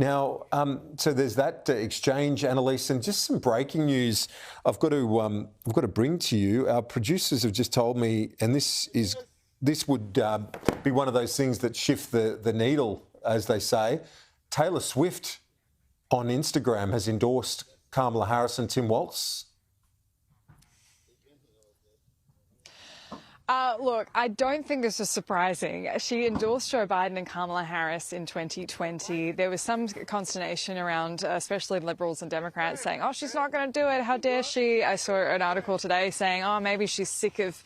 Now, so there's that exchange, Annalise, and just some breaking news I've got to bring to you. Our producers have just told me, and this would be one of those things that shift the needle, as they say. Taylor Swift on Instagram has endorsed Kamala Harris and Tim Walz. Look, I don't think this is surprising. She endorsed Joe Biden and Kamala Harris in 2020. There was some consternation around, especially Liberals and Democrats, saying, oh, she's not going to do it. How dare she? I saw an article today saying, oh, maybe she's sick of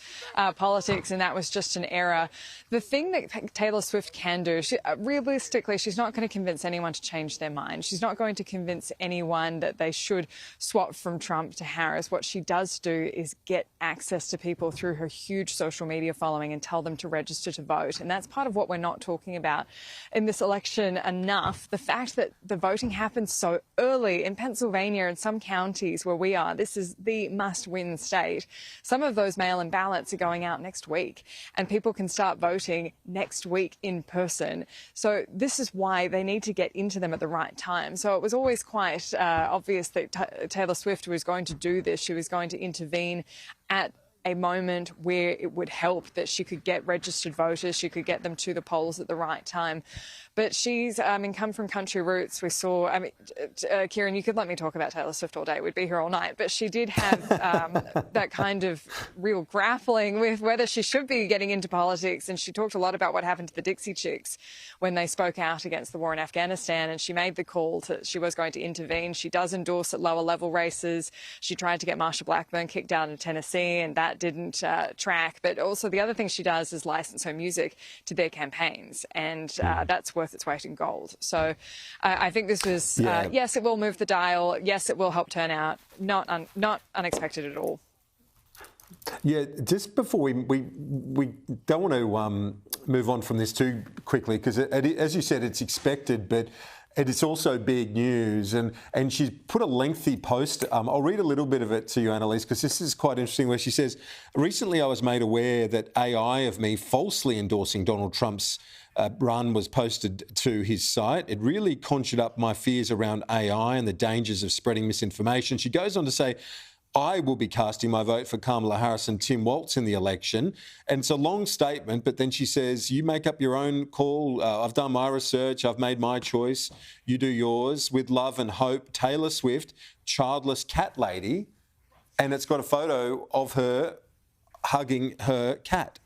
politics and that was just an error. The thing that Taylor Swift can do, realistically, she's not going to convince anyone to change their mind. She's not going to convince anyone that they should swap from Trump to Harris. What she does do is get access to people through her huge social media following and tell them to register to vote. And that's part of what we're not talking about in this election enough. The fact that the voting happens so early in Pennsylvania and some counties where we are, this is the must-win state. Some of those mail-in ballots are going out next week and people can start voting next week in person. So this is why they need to get into them at the right time. So it was always quite obvious that Taylor Swift was going to do this. She was going to intervene at a moment where it would help that she could get registered voters, she could get them to the polls at the right time. But she's come from country roots. We saw, Kieran, you could let me talk about Taylor Swift all day. We'd be here all night. But she did have that kind of real grappling with whether she should be getting into politics. And she talked a lot about what happened to the Dixie Chicks when they spoke out against the war in Afghanistan. And she made the call that she was going to intervene. She does endorse at lower level races. She tried to get Marsha Blackburn kicked out in Tennessee, and that didn't track. But also the other thing she does is license her music to their campaigns. And that's worth its weight in gold. So I think this was, yes, it will move the dial. Yes, it will help turn out. Not unexpected at all. Yeah, just before we don't want to move on from this too quickly, because as you said, it's expected, but it's also big news. And she's put a lengthy post. I'll read a little bit of it to you, Annalise, because this is quite interesting, where she says, recently I was made aware that AI of me falsely endorsing Donald Trump's run was posted to his site. It really conjured up my fears around AI and the dangers of spreading misinformation. She goes on to say, I will be casting my vote for Kamala Harris and Tim Walz in the election. And it's a long statement, but then she says, you make up your own call. I've done my research. I've made my choice. You do yours. With love and hope, Taylor Swift, childless cat lady. And it's got a photo of her hugging her cat.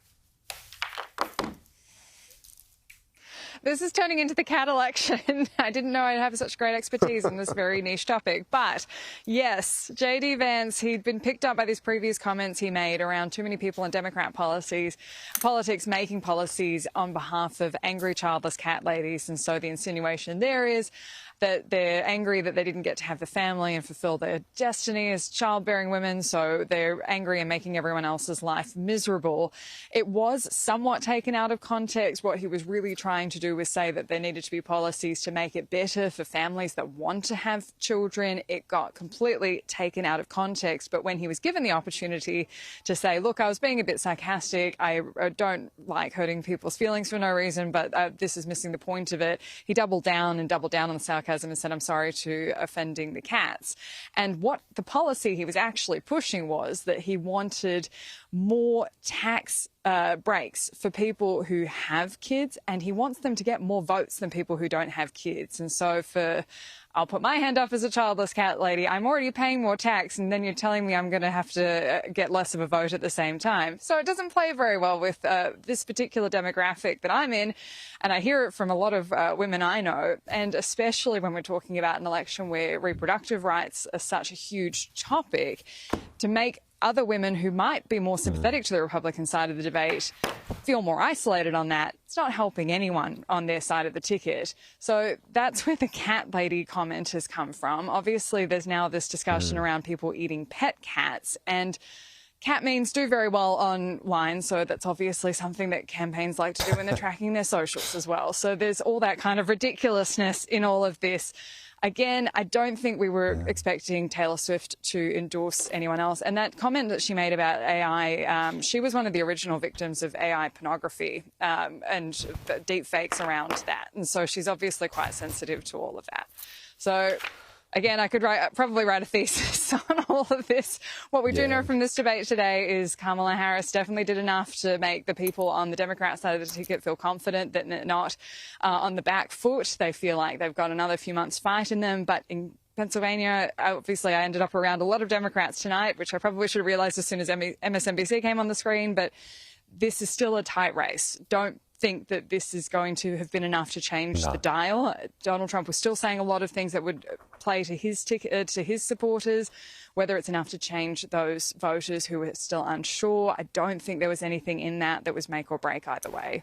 This is turning into the cat election. I didn't know I'd have such great expertise in this very niche topic. But yes, J.D. Vance, he'd been picked up by these previous comments he made around too many people in Democrat politics making policies on behalf of angry childless cat ladies. And so the insinuation there is that they're angry that they didn't get to have the family and fulfill their destiny as childbearing women, so they're angry and making everyone else's life miserable. It was somewhat taken out of context. What he was really trying to do was say that there needed to be policies to make it better for families that want to have children. It got completely taken out of context. But when he was given the opportunity to say, look, I was being a bit sarcastic, I don't like hurting people's feelings for no reason, but this is missing the point of it, he doubled down on the sarcasm and said, I'm sorry to offending the cats. And what the policy he was actually pushing was that he wanted more tax breaks for people who have kids, and he wants them to get more votes than people who don't have kids. And so I'll put my hand up as a childless cat lady, I'm already paying more tax, and then you're telling me I'm going to have to get less of a vote at the same time. So it doesn't play very well with this particular demographic that I'm in, and I hear it from a lot of women I know, and especially when we're talking about an election where reproductive rights are such a huge topic, to make other women who might be more sympathetic to the Republican side of the debate feel more isolated on that. It's not helping anyone on their side of the ticket. So that's where the cat lady comment has come from. Obviously, there's now this discussion around people eating pet cats, and cat memes do very well online, so that's obviously something that campaigns like to do when they're tracking their socials as well. So there's all that kind of ridiculousness in all of this. Again, I don't think we were expecting Taylor Swift to endorse anyone else. And that comment that she made about AI, she was one of the original victims of AI pornography and deep fakes around that. And so she's obviously quite sensitive to all of that. So again, I could probably write a thesis on all of this. What we do know from this debate today is Kamala Harris definitely did enough to make the people on the Democrat side of the ticket feel confident that they're not on the back foot. They feel like they've got another few months fight in them. But in Pennsylvania, obviously, I ended up around a lot of Democrats tonight, which I probably should have realised as soon as MSNBC came on the screen. But this is still a tight race. Don't think that this is going to have been enough to change the dial. Donald Trump was still saying a lot of things that would play to his to his supporters. Whether it's enough to change those voters who are still unsure, I don't think there was anything in that was make or break either way.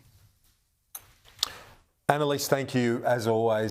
Annalise, thank you as always.